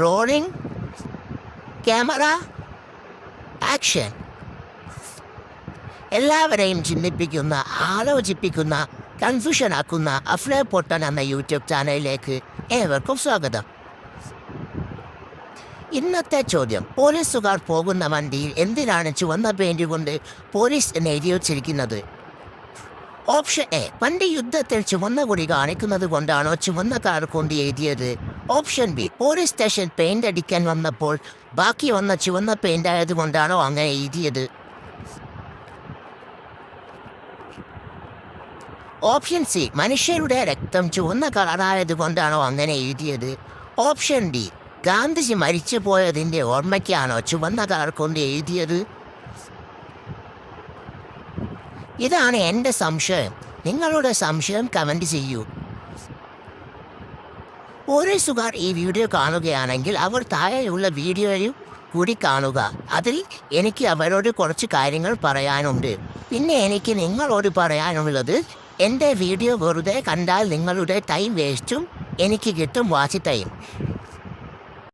Rolling camera action. എല്ലാവരെയും ചിന്തിപ്പിക്കുന്ന, ആലോചിപ്പിക്കുന്ന, കൺഫ്യൂഷനാക്കുന്ന അഫ്ലേ പൊട്ടൻ എന്ന YouTube ചാനലിലേക്ക് ഏവർക്കും സ്വാഗതം. ഇന്നത്തെ ചോദ്യം: പോലീസുകാർ പോകുന്ന വണ്ടിയിൽ എന്തിനാണ് ചുവന്ന പെയിന്റ് കൊണ്ട് പോലീസ് എന്ന് എഴുതി വച്ചിരിക്കുന്നത്? ഓപ്ഷൻ എ, വണ്ടി യുദ്ധത്തിൽ ചുവന്ന കൊടി കാണിക്കുന്നത് കൊണ്ടാണോ ചുവന്ന കാർ കൊണ്ട് എഴുതിയത്? Option B, police station paint അടിക്കാൻ വന്നപ്പോൾ ബാക്കി വന്ന ചുവന്ന പെയിന്റ് ആയതുകൊണ്ടാണോ അങ്ങനെ എഴുതിയത്? ഓപ്ഷൻ സി, മനുഷ്യരുടെ രക്തം ചുവന്ന കളറായത് കൊണ്ടാണോ അങ്ങനെ എഴുതിയത്? ഓപ്ഷൻ ഡി, ഗാന്ധിജി മരിച്ചു പോയതിൻ്റെ ഓർമ്മയ്ക്കാണോ ചുവന്ന കളർ കൊണ്ട് എഴുതിയത്? ഇതാണ് എൻ്റെ സംശയം. നിങ്ങളുടെ സംശയം കമൻറ്റ് ചെയ്യൂ. പോലീസുകാർ ഈ വീഡിയോ കാണുകയാണെങ്കിൽ അവർ താഴെയുള്ള വീഡിയോയും കൂടി കാണുക. അതിൽ എനിക്ക് അവരോട് കുറച്ച് കാര്യങ്ങൾ പറയാനുണ്ട്. പിന്നെ എനിക്ക് നിങ്ങളോട് പറയാനുള്ളത്, എൻ്റെ വീഡിയോ വെറുതെ കണ്ടാൽ നിങ്ങളുടെ ടൈം വേസ്റ്റും എനിക്ക് കിട്ടും വാച്ച് ടൈം.